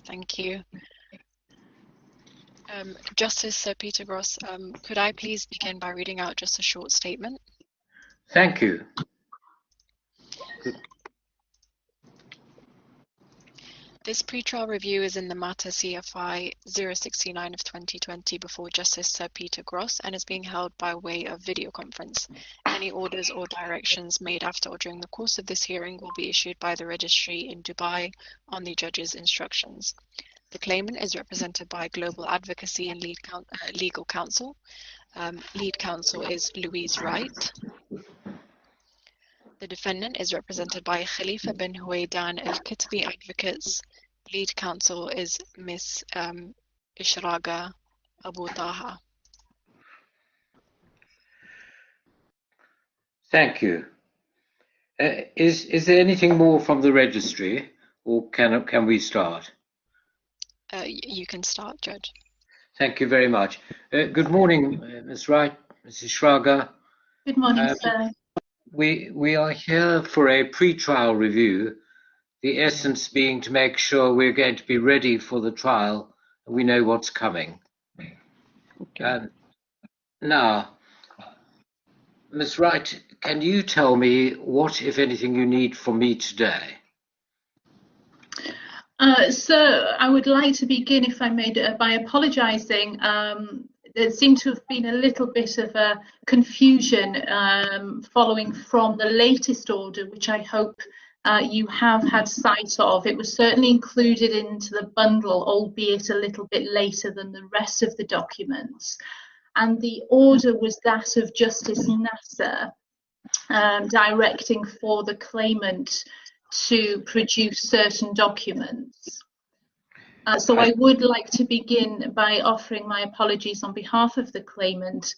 Thank you. Justice Sir Peter Gross, could I please begin by reading out just a short statement? Thank you. This pretrial review is in the matter CFI 069 of 2020 before Justice Sir Peter Gross and is being held by way of video conference. Any orders or directions made after or during the course of this hearing will be issued by the registry in Dubai on the judge's instructions. The claimant is represented by Global Advocacy and Legal Counsel. Lead counsel is Louise Wright. The defendant is represented by Khalifa bin Huwaidan Al-Kitbi Advocates. Lead counsel is Ms. Ishraga Abu Taha. Thank you. Is there anything more from the registry, or can we start? You can start, Judge. Thank you very much. Good morning, Ms. Wright, Mrs. Shraga. Good morning, sir. We are here for a pre-trial review, the essence being to make sure we're going to be ready for the trial and we know what's coming. Okay. Now, Ms. Wright, can you tell me what, if anything, you need from me today? Sir, I would like to begin, if I may, by apologising. There seemed to have been a little bit of a confusion following from the latest order, which I hope you have had sight of. It was certainly included into the bundle, albeit a little bit later than the rest of the documents. And the order was that of Justice Nasser, directing for the claimant to produce certain documents. So I would like to begin by offering my apologies on behalf of the claimant.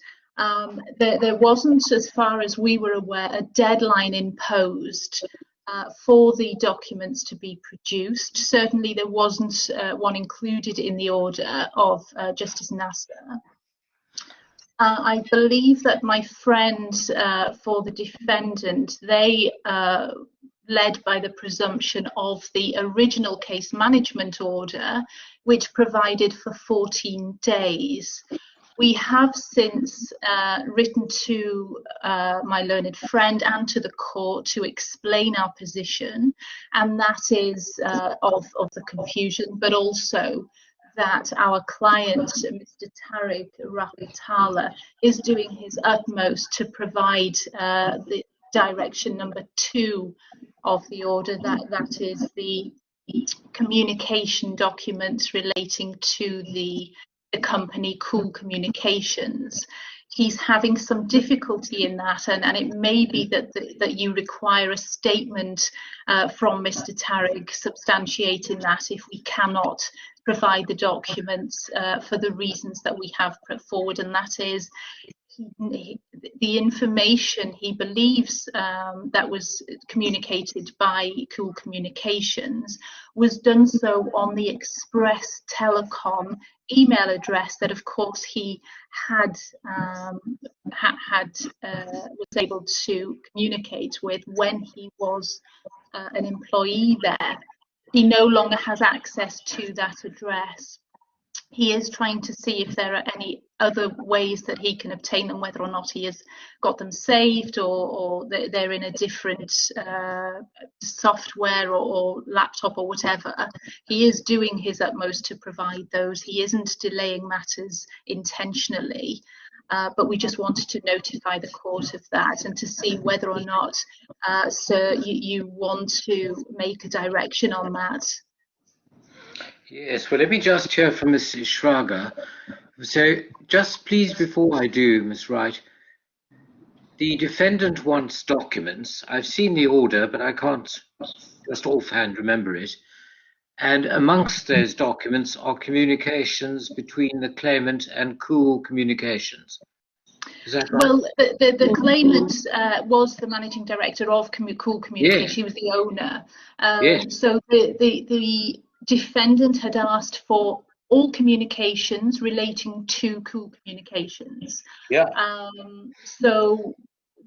There wasn't, as far as we were aware, a deadline imposed for the documents to be produced. Certainly there wasn't one included in the order of Justice Nasser. I believe that my friends for the defendant, they led by the presumption of the original case management order, which provided for 14 days. We have since written to my learned friend and to the court to explain our position, and that is of the confusion, but also that our client, Mr. Tarig Rahamtalla, is doing his utmost to provide the direction number 2 of the order, that is the communication documents relating to the company Cool Communications. He's having some difficulty in that, and it may be that you require a statement from Mr. Tarig substantiating that if we cannot provide the documents for the reasons that we have put forward, and that is the information he believes that was communicated by Cool Communications was done so on the Expresso Telecom email address that, of course, he was able to communicate with when he was an employee there. He no longer has access to that address. He is trying to see if there are any other ways that he can obtain them, whether or not he has got them saved or they're in a different software or laptop or whatever. He is doing his utmost to provide those. He isn't delaying matters intentionally, but we just wanted to notify the court of that and to see whether or not, sir, you want to make a direction on that. Yes, well, let me just hear from Mrs. Shraga. So, just please, before I do, Ms. Wright, the defendant wants documents. I've seen the order, but I can't just offhand remember it. And amongst those documents are communications between the claimant and Cool Communications. Is that right? Well, the claimant was the managing director of Cool Communications. Yes. He was the owner. Yes. So the defendant had asked for all communications relating to Cool Communications. Yeah. So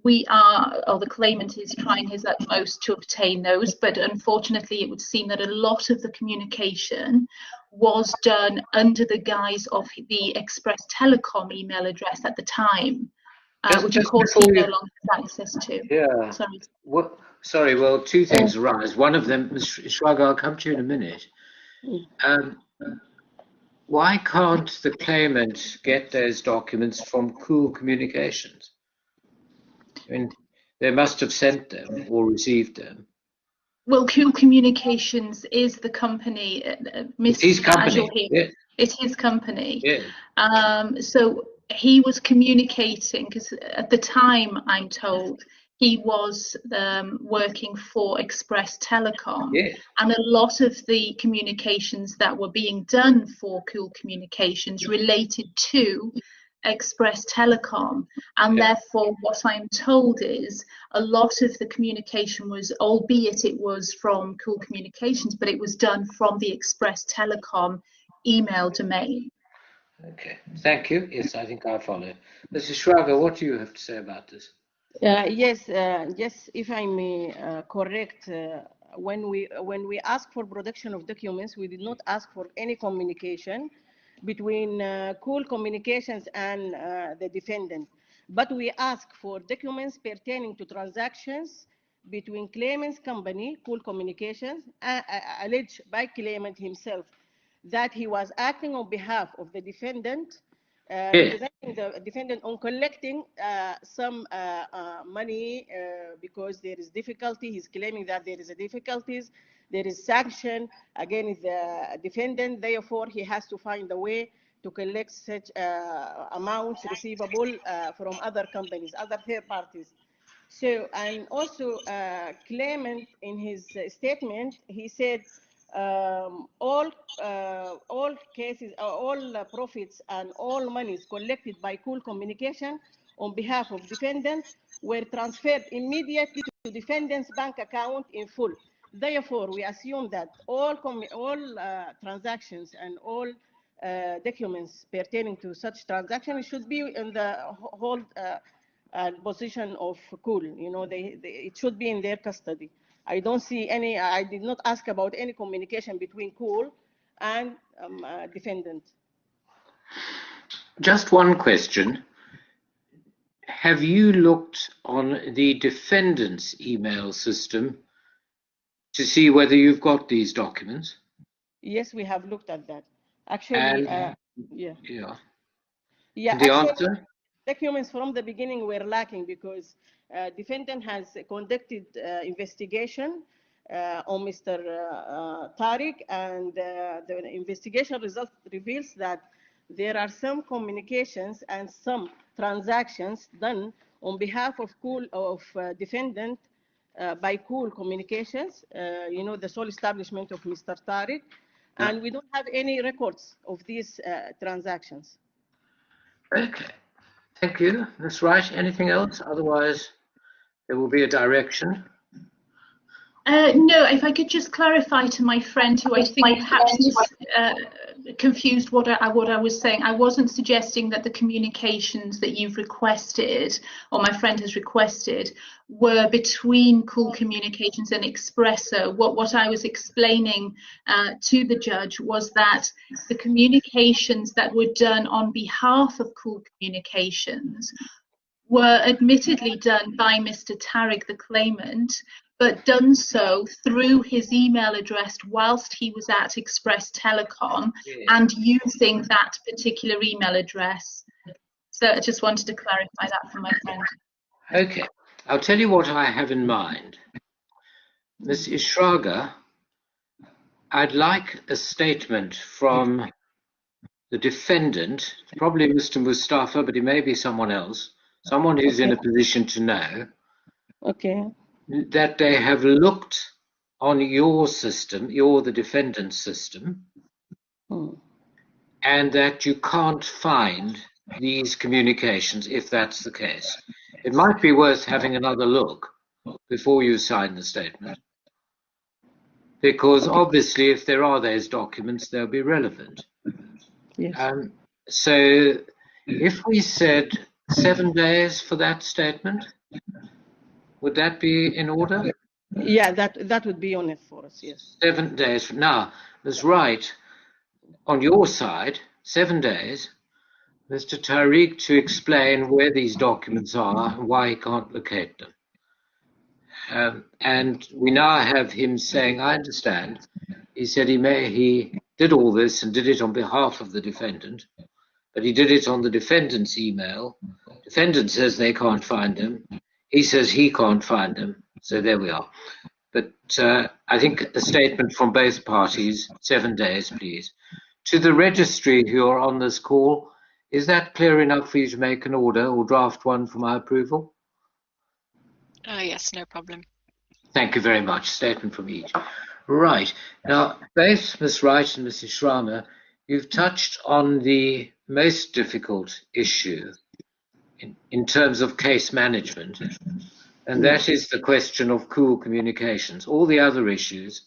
we are, or the claimant is trying his utmost to obtain those, but unfortunately it would seem that a lot of the communication was done under the guise of the Express Telecom email address at the time, which of course he no longer has access to. Yeah. Sorry. Well, sorry, well, two things arise. One of them, Ms. H.A.G, I'll come to you in a minute. Why can't the claimant get those documents from Cool Communications? I mean, they must have sent them or received them. Well, Cool Communications is the company. It's his company. Yeah. It's his company. Yeah. So he was communicating, because at the time, I'm told, he was working for Express Telecom. Yeah. And a lot of the communications that were being done for Cool Communications related to Express Telecom, and therefore what I'm told is a lot of the communication was, albeit it was from Cool Communications, but it was done from the Express Telecom email domain. Okay, thank you. Yes, I think I follow. Mrs. H.A.G, what do you have to say about this? Yes, if I may correct, when we ask for production of documents, we did not ask for any communication between Cool Communications and the defendant, but we ask for documents pertaining to transactions between claimant's company, Cool Communications, alleged by claimant himself that he was acting on behalf of the defendant, representing the defendant on collecting some money because there is difficulty. He's claiming that there is a difficulties, there is sanction against the defendant. Therefore, he has to find a way to collect such amounts receivable from other companies, other third parties. So, and also claimant in his statement, he said all cases, all profits and all monies collected by Cool Communication on behalf of defendant were transferred immediately to defendant's bank account in full. Therefore, we assume that all transactions and all documents pertaining to such transactions should be in the hold position of Cool. You know, it should be in their custody. I don't see any, I did not ask about any communication between Cool and defendant. Just one question. Have you looked on the defendant's email system to see whether you've got these documents? Yes, we have looked at that. Actually, yeah. Yeah, the actually, answer? Documents from the beginning were lacking because defendant has conducted investigation on Mr. Tarig, and the investigation result reveals that there are some communications and some transactions done on behalf of defendant by Cool Communications, you know, the sole establishment of Mr. Tarig, and we don't have any records of these transactions. Okay, thank you. That's right. Anything else? Otherwise, there will be a direction. No, if I could just clarify to my friend, who I think perhaps confused what I was saying. I wasn't suggesting that the communications that you've requested, or my friend has requested, were between Cool Communications and Expresso. What I was explaining to the judge was that the communications that were done on behalf of Cool Communications were admittedly done by Mr. Tarig, the claimant, but done so through his email address whilst he was at Express Telecom and using that particular email address. So I just wanted to clarify that for my friend. Okay, I'll tell you what I have in mind. Ms. H.A.G, I'd like a statement from the defendant, probably Mr. Mustafa, but it may be someone else, someone who's in a position to know. Okay. That they have looked on your system, the defendant's system, and that you can't find these communications if that's the case. It might be worth having another look before you sign the statement, because obviously if there are those documents, they'll be relevant. Yes. So if we said 7 days for that statement? Would that be in order? Yeah, that would be on it for us, yes. 7 days from now. Ms. Wright, on your side, 7 days, Mr. Tarig to explain where these documents are and why he can't locate them. And we now have him saying, I understand. He said he did all this and did it on behalf of the defendant, but he did it on the defendant's email. Defendant says they can't find him. He says he can't find him. So there we are. But I think a statement from both parties, 7 days, please. To the registry who are on this call, is that clear enough for you to make an order or draft one for my approval? Yes, no problem. Thank you very much. Statement from each. Right. Now, both Ms. Wright and Mrs. Schramer, you've touched on the most difficult issue in terms of case management, and that is the question of cool communications. All the other issues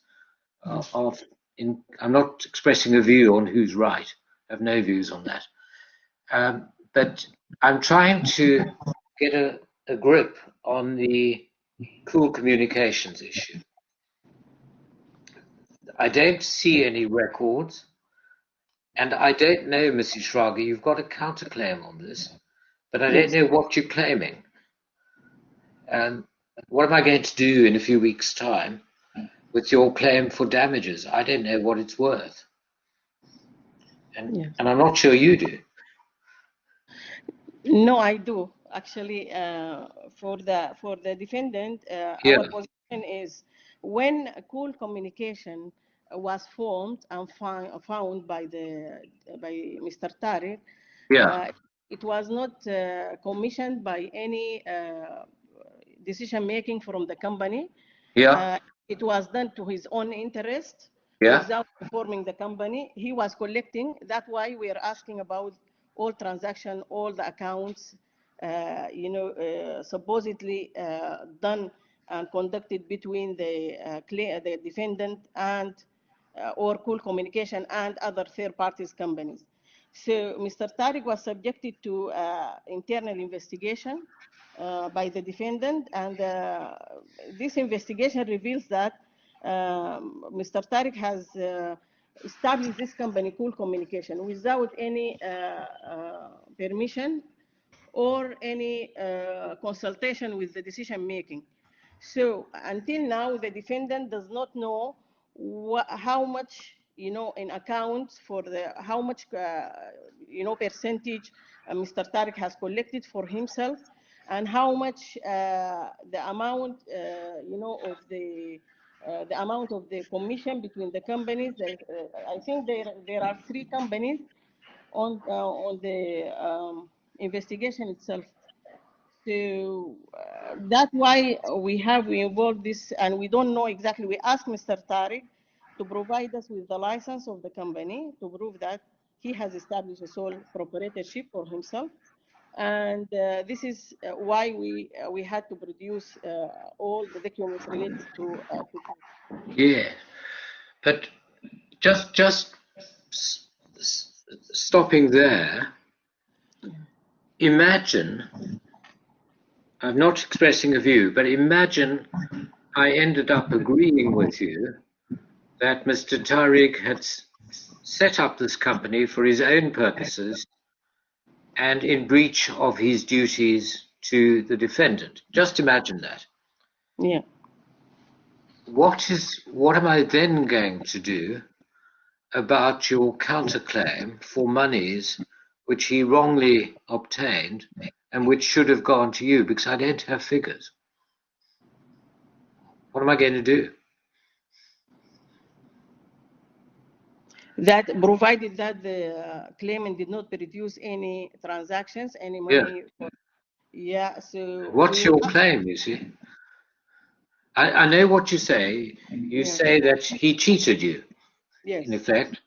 I'm not expressing a view on who's right. I have no views on that. But I'm trying to get a grip on the cool communications issue. I don't see any records, and I don't know, Mrs. Schrager, you've got a counterclaim on this, but I don't know what you're claiming. What am I going to do in a few weeks' time with your claim for damages? I don't know what it's worth. And I'm not sure you do. No, I do. Actually, for the defendant, our position is when a cool communication was formed and found by Mr. Tarig, it was not commissioned by any decision making from the company. It was done to his own interest without informing the company. He was collecting. That's why we are asking about all transactions, all the accounts, supposedly done and conducted between the defendant and or cool communication and other third parties companies. So Mr. Tarig was subjected to internal investigation by the defendant, and this investigation reveals that Mr. Tarig has established this company, Cool Communication, without any permission or any consultation with the decision making. So until now, the defendant does not know how much, in accounts for how much, percentage Mr. Tarig has collected for himself, and how much the amount, of the amount of the commission between the companies. I think there are 3 companies on the investigation itself. So that's why we involved this, and we don't know exactly. We asked Mr. Tarig to provide us with the license of the company to prove that he has established a sole proprietorship for himself. And this is why we had to produce all the documents related to but just stopping there, imagine, I'm not expressing a view, but imagine I ended up agreeing with you that Mr. Tarig had set up this company for his own purposes and in breach of his duties to the defendant. Just imagine that. Yeah. What am I then going to do about your counterclaim for monies which he wrongly obtained and which should have gone to you, because I don't have figures? What am I going to do? That provided that the claimant did not produce any transactions, any money. So what's your claim, you see? I know what you say. You say that he cheated you, in effect.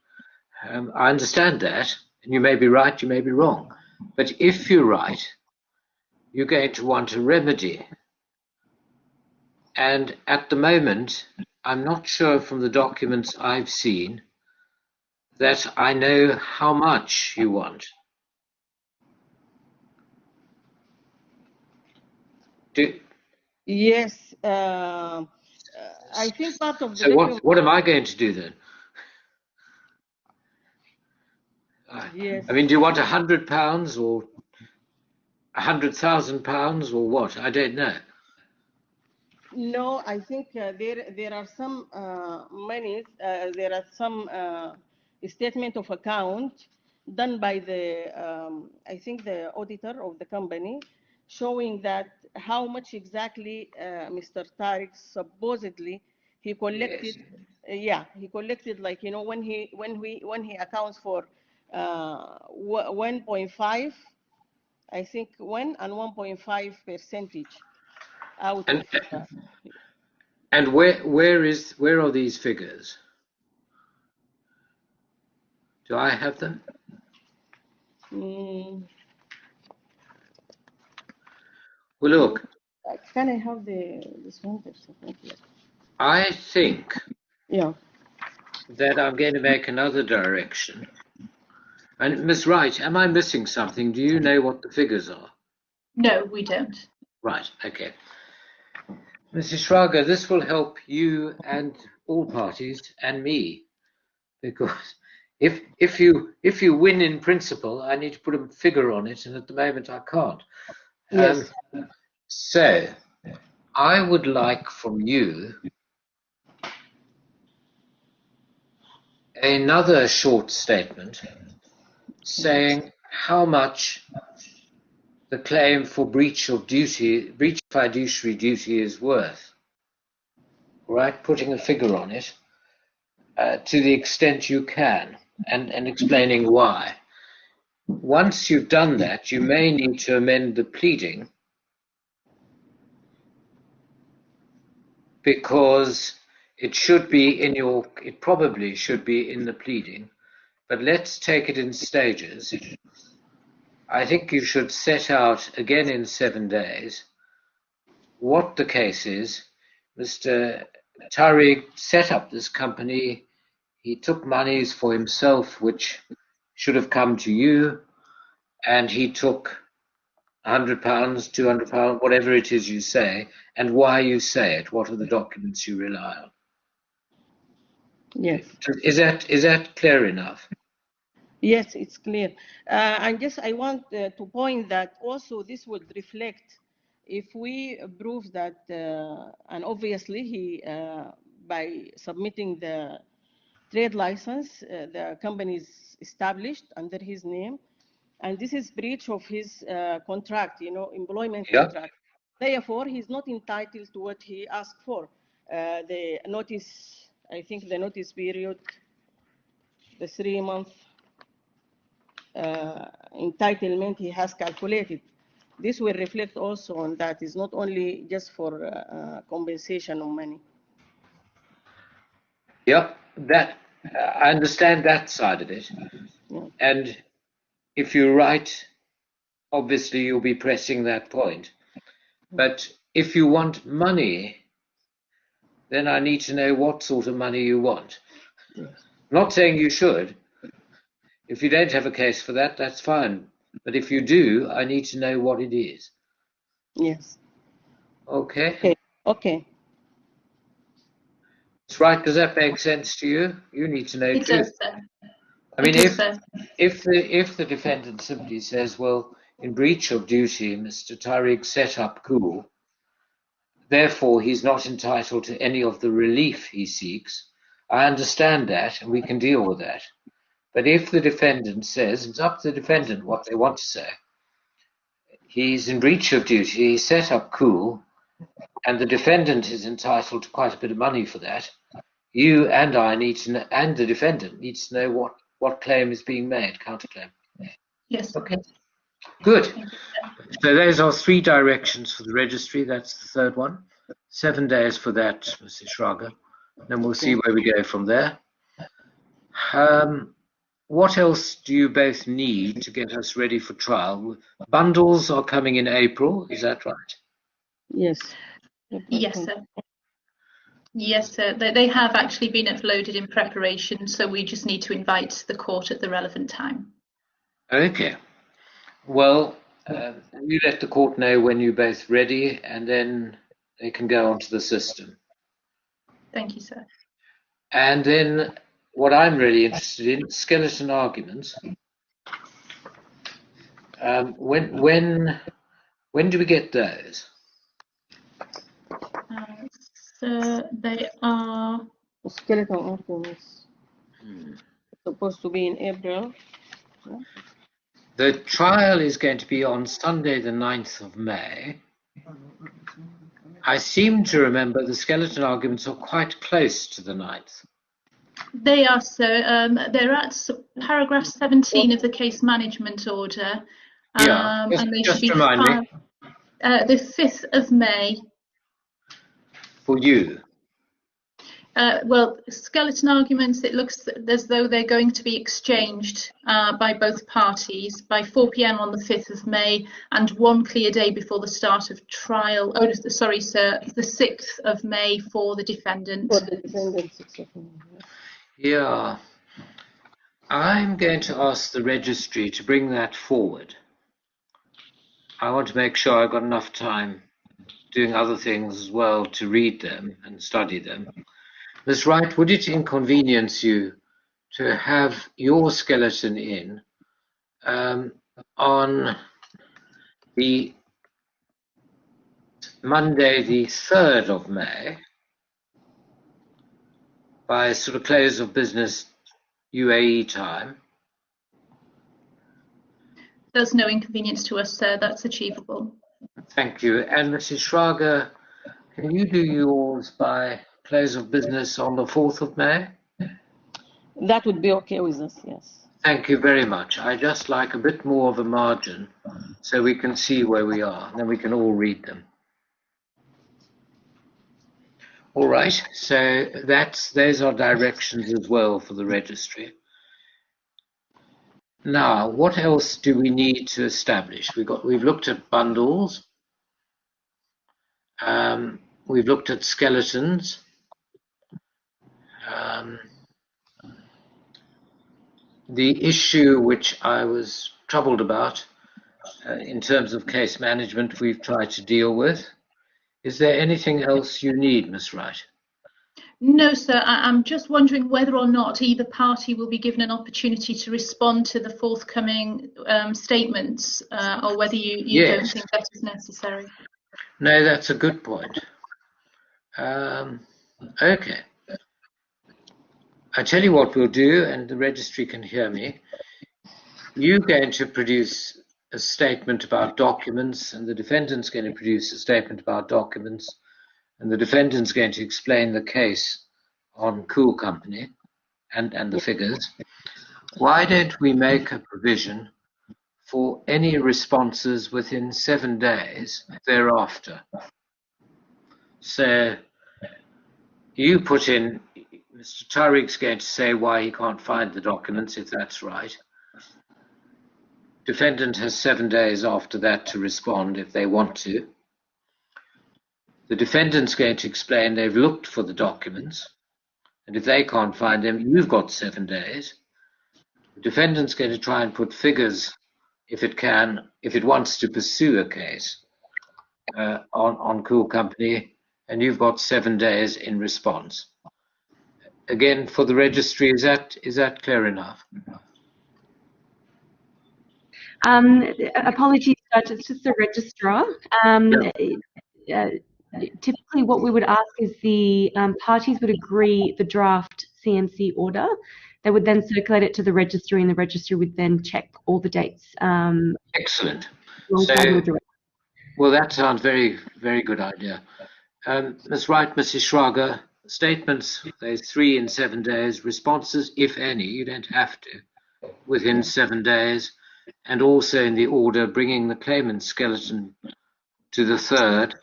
I understand that, and you may be right, you may be wrong. But if you're right, you're going to want a remedy. And at the moment, I'm not sure from the documents I've seen that I know how much you want. Yes, I think part of the So what am I going to do then? Yes. I mean, do you want £100 or £100,000 or what? I don't know. No, I think there are some monies, there are some statement of account done by the, I think the auditor of the company, showing that how much exactly Mr. Tariq supposedly he collected. Yes. Yeah, he collected, like, you know, when he accounts for 1.5, I think 1 and 1.5 percentage out of. And where are these figures? Do I have them? Mm, Well, look, can I have this one percent? I think Yeah. that I'm going to make another direction. And Miss Wright, am I missing something? Do you know what the figures are? No, we don't. Right, okay. Mrs. Schrager, this will help you and all parties and me, because if you win in principle, I need to put a figure on it, and at the moment I can't. Yes. So I would like from you another short statement saying how much the claim for breach of fiduciary duty is worth, right? Putting a figure on it to the extent you can, and explaining why. Once you've done that, you may need to amend the pleading, because it probably should be in the pleading, but let's take it in stages. I think you should set out again in 7 days what the case is. Mr. Tarig set up this company. He took monies for himself which should have come to you, and he took £100, £200, whatever it is you say, and why you say it. What are the documents you rely on? Yes. Is that clear enough? Yes, it's clear. And just I want to point that also this would reflect if we prove that, and obviously he, by submitting the trade license, the company is established under his name, and this is breach of his contract, you know, employment contract. Therefore, he's not entitled to what he asked for. The notice, I think the notice period, the 3-month entitlement he has calculated. This will reflect also on that. It's not only just for compensation of money. Yep, that I understand that side of it. Yeah. And if you write, obviously you'll be pressing that point. But if you want money, then I need to know what sort of money you want. Yes. I'm not saying you should. If you don't have a case for that, that's fine. But if you do, I need to know what it is. Yes. Okay? Okay. Okay. That's right. Does that make sense to you? You need to know It too. does, sir. I mean, It does, sir. if the defendant simply says, well, in breach of duty, Mr. Tarig set up Cool, therefore he's not entitled to any of the relief he seeks, I understand that, and we can deal with that. But if the defendant says, it's up to the defendant what they want to say, he's in breach of duty, he set up Cool, and the defendant is entitled to quite a bit of money for that, you and I need to know, and the defendant needs to know what claim is being made, counterclaim. Yes. Okay, good. Thank you, sir. So those are 3 directions for the registry. That's the third one. 7 days for that, Mrs. Schrager. Then we'll see where we go from there. What else do you both need to get us ready for trial? Bundles are coming in April, is that right? Yes. Yes, sir. Yes, sir. They have actually been uploaded in preparation, so we just need to invite the court at the relevant time. Okay. Well, you let the court know when you're both ready, and then they can go onto the system. Thank you, sir. And then what I'm really interested in, skeleton arguments. When do we get those? So they are Skeleton arguments supposed to be in April. The trial is going to be on Sunday, the 9th of May. I seem to remember the skeleton arguments are quite close to the 9th. They are, sir. They're at paragraph 17 of the case management order. Yeah, And they just should be remind me. The 5th of May. For you. Well, skeleton arguments, it looks as though they're going to be exchanged by both parties by 4 p.m. on the 5th of May and one clear day before the start of trial. Oh, sorry, sir, the 6th of May for the defendant. For the defendant, 6th of May. Yeah. I'm going to ask the registry to bring that forward. I want to make sure I've got enough time doing other things as well to read them and study them. Ms. Wright, would it inconvenience you to have your skeleton in on the Monday, the 3rd of May, by sort of close of business UAE time? There's no inconvenience to us, sir. That's achievable. Thank you. And Mrs. Schrager, can you do yours by close of business on the 4th of May? That would be okay with us, yes. Thank you very much. I just like a bit more of a margin so we can see where we are, and then we can all read them. All right, so those are directions as well for the registry. Now, what else do we need to establish? We've looked at bundles. We've looked at skeletons. The issue which I was troubled about in terms of case management, we've tried to deal with. Is there anything else you need, Ms. Wright? No, sir. I'm just wondering whether or not either party will be given an opportunity to respond to the forthcoming statements, or whether you Yes. don't think that is necessary. No, that's a good point. Okay. I tell you what we'll do, and the registry can hear me. You're going to produce a statement about documents, and the defendant's going to produce a statement about documents, and the defendant's going to explain the case on Cool Company and the figures. Why don't we make a provision for any responses within 7 days thereafter? So you put in, Mr. Tarig's going to say why he can't find the documents, if that's right. Defendant has 7 days after that to respond if they want to. The defendant's going to explain they've looked for the documents, and if they can't find them, you've got 7 days. The defendant's going to try and put figures, if it can, if it wants to pursue a case on Cool Company, and you've got 7 days in response. Again, for the registry, is that clear enough? Apologies, Judge, it's just the registrar. Typically what we would ask is the parties would agree the draft CMC order. They would then circulate it to the registry, and the registry would then check all the dates. Excellent. So, well, that sounds very, very good idea. Ms. Wright, Mrs. Schrager, statements, there's 3 in 7 days, responses, if any, you don't have to, within 7 days, and also in the order bringing the claimant's skeleton to the 3rd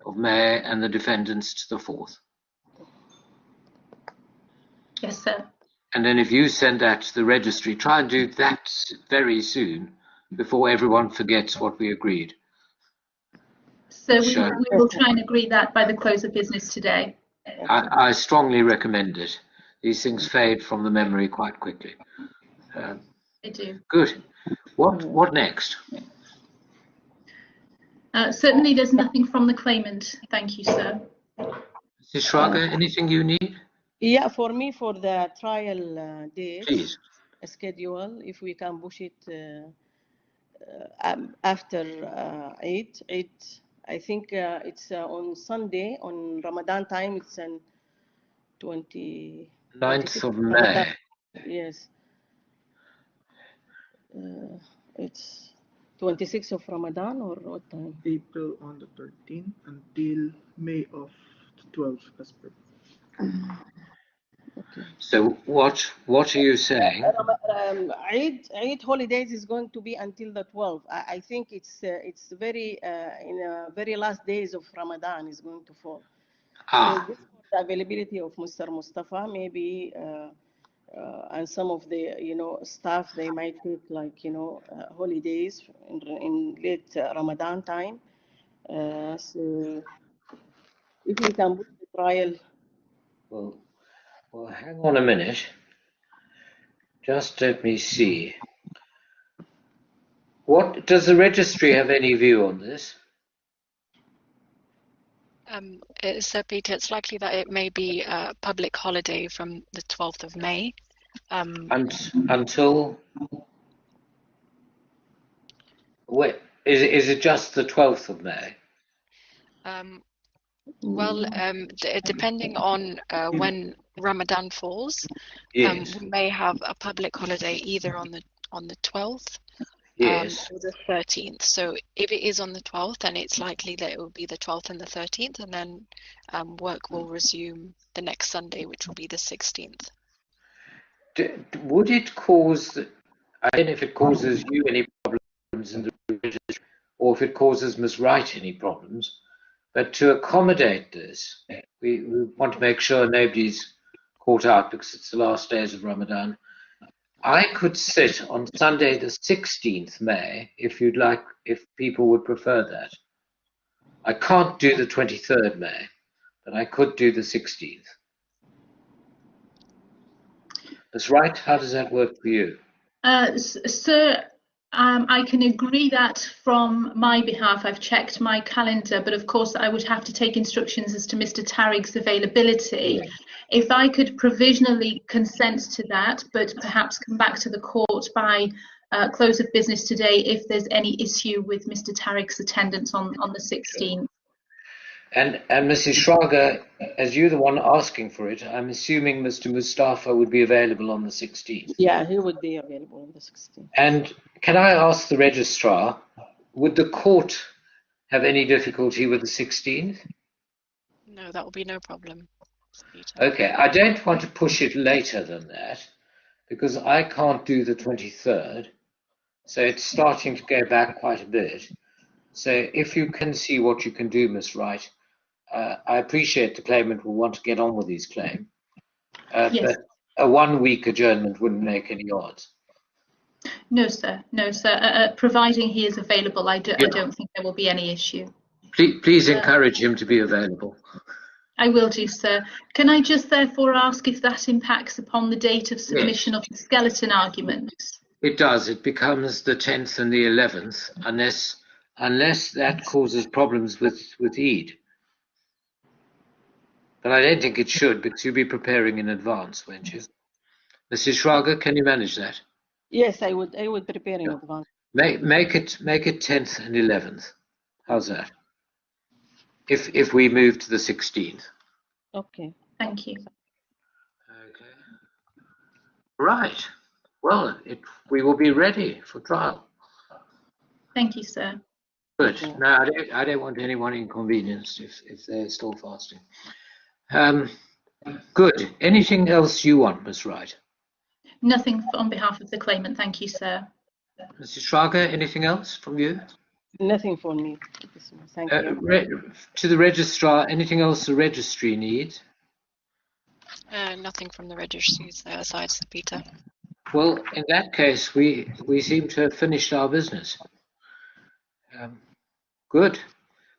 of May and the defendant's to the 4th. Yes, sir. And then if you send that to the registry, try and do that very soon before everyone forgets what we agreed. So we will try and agree that by the close of business today. I strongly recommend it. These things fade from the memory quite quickly. They do. Good. What next? Certainly, there's nothing from the claimant. Thank you, sir. Mrs. Shraga, anything you need? Yeah, for me, for the trial date Please. schedule, if we can push it after Eid. I think it's on Sunday, on Ramadan time. It's on 9th of Ramadan. May. Yes. It's 26th of Ramadan, or what time? April on the 13th until May of 12th as per. Okay. So what are you saying? Eid holidays is going to be until the 12th. I think it's very in very last days of Ramadan is going to fall. So this for the availability of Mr. Mustafa, maybe, and some of the staff, they might take like holidays in late Ramadan time. So if we can put the trial. Well, hang on a minute. Just let me see. What does the registry have any view on this? Sir Peter, it's likely that it may be a public holiday from the 12th of May. Until wait, is it just the 12th of May? Well, depending on when Ramadan falls, Yes. we may have a public holiday either on the 12th Yes. or the 13th. So if it is on the 12th, then it's likely that it will be the 12th and the 13th, and then work will resume the next Sunday, which will be the 16th. Would it cause, I don't know if it causes you any problems in the registry, or if it causes Ms. Wright any problems, but to accommodate this, we want to make sure nobody's caught out because it's the last days of Ramadan. I could sit on Sunday the 16th May, if you'd like, if people would prefer that. I can't do the 23rd May, but I could do the 16th. That's right. How does that work for you? Sir, I can agree that from my behalf. I've checked my calendar, but of course I would have to take instructions as to Mr. Tarig's availability. Yeah. If I could provisionally consent to that, but perhaps come back to the court by close of business today if there's any issue with Mr. Tarig's attendance on the 16th. And Mrs. Shraga, as you're the one asking for it, I'm assuming Mr. Mustafa would be available on the 16th. Yeah, he would be available on the 16th. And can I ask the registrar, would the court have any difficulty with the 16th? No, that will be no problem. Okay, I don't want to push it later than that because I can't do the 23rd. So it's starting to go back quite a bit. So if you can see what you can do, Miss Wright, I appreciate the claimant will want to get on with his claim, yes. But a 1 week adjournment wouldn't make any odds. No, sir. No, sir. Providing he is available, I don't think there will be any issue. Please encourage him to be available. I will do, sir. Can I just therefore ask if that impacts upon the date of submission of the skeleton arguments? It does. It becomes the 10th and the 11th, unless that causes problems with Eid. But I don't think it should, because you'll be preparing in advance, won't you? Mrs. Shraga, can you manage that? Yes, I would prepare in advance. Make it 10th and 11th. How's that? If we move to the 16th. Okay. Thank you. Okay. Right. Well, we will be ready for trial. Thank you, sir. Good. No, I don't want anyone inconvenienced if they're still fasting. Good. Anything else you want, Ms. Wright? Nothing on behalf of the claimant. Thank you, sir. Mrs. Shraga, anything else from you? Nothing for me. Thank you. To the registrar, anything else the registry needs? Nothing from the registry's side, Sir Peter. Well, in that case, we seem to have finished our business. Good.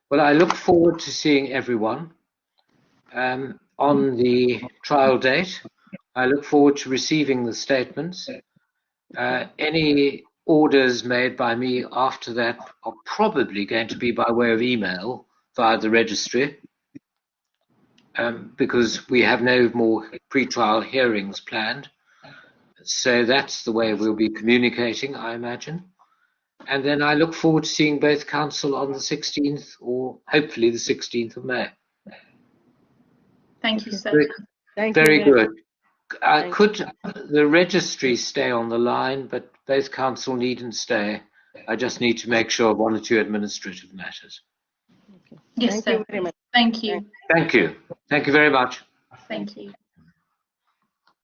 Well, I look forward to seeing everyone on the trial date. I look forward to receiving the statements. Any orders made by me after that are probably going to be by way of email via the registry, because we have no more pre-trial hearings planned. So that's the way we'll be communicating, I imagine. And then I look forward to seeing both council on the 16th, or hopefully the 16th of May. Thank you, sir. Thank you Very good. Thank Could the registry stay on the line, but both council needn't stay? I just need to make sure of one or two administrative matters. Yes, Thank sir. you very much. Thank you. Thank you. Thank you very much. Thank you.